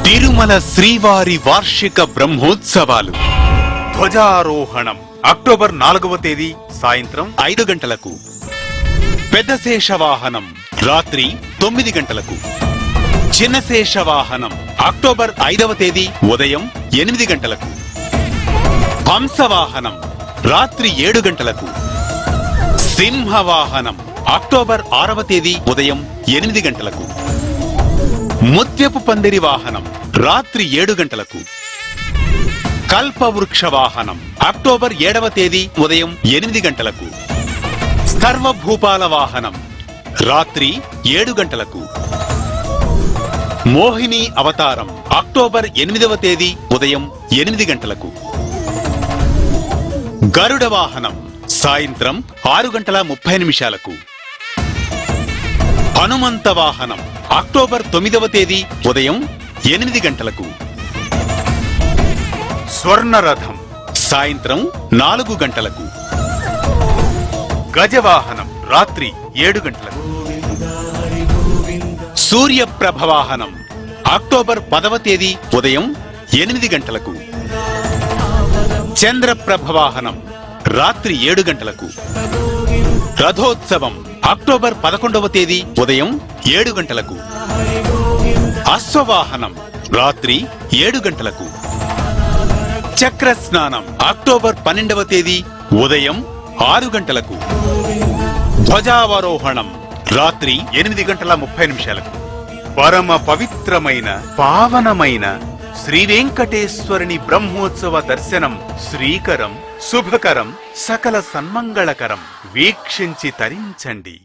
తిరుమల శ్రీవారి వార్షిక బ్రహ్మోత్సవాలు. ధ్వజారోహణం అక్టోబర్ 4వ తేదీ సాయంత్రం 5 గంటలకు. పెద్ద శేషవాహనం రాత్రి 9 గంటలకు. చిన్న శేషవాహనం అక్టోబర్ 5వ తేదీ ఉదయం 8 గంటలకు. హంసవాహనం రాత్రి 7 గంటలకు. సింహవాహనం అక్టోబర్ 6వ తేదీ ఉదయం 8 గంటలకు. ముత్యపు పందిరి వాహనం రాత్రి 7 గంటలకు. కల్పవృక్ష వాహనం అక్టోబర్ 7వ తేదీ ఉదయం 8 గంటలకు. సర్వభూపాల వాహనం రాత్రి 7 గంటలకు. మోహిని అవతారం అక్టోబర్ 8వ తేదీ ఉదయం 8 గంటలకు. గరుడ వాహనం సాయంత్రం 6:30 హనుమంత వాహనం అక్టోబర్ 9వ తేదీ ఉదయం 8 గంటలకు. స్వర్ణరథం సాయంత్రం 4 గంటలకు. గజవాహనం రాత్రి 7 గంటలకు. సూర్యప్రభ వాహనం అక్టోబర్ 10వ తేదీ ఉదయం 8 గంటలకు. చంద్రప్రభ వాహనం రాత్రి 7 గంటలకు. రథోత్సవం అక్టోబర్ 11వ తేదీ ఉదయం 7 గంటలకు. అశ్వవాహనం రాత్రి 7 గంటలకు. చక్ర స్నానం అక్టోబర్ 12వ తేదీ ఉదయం 6 గంటలకు. ధ్వజావరోహణం రాత్రి 8:30 పరమ పవిత్రమైన పావనమైన శ్రీ వెంకటేశ్వరుని బ్రహ్మోత్సవ దర్శనం శ్రీకరం శుభకరం సకల సన్మంగళకరం. వీక్షించి తరించండి.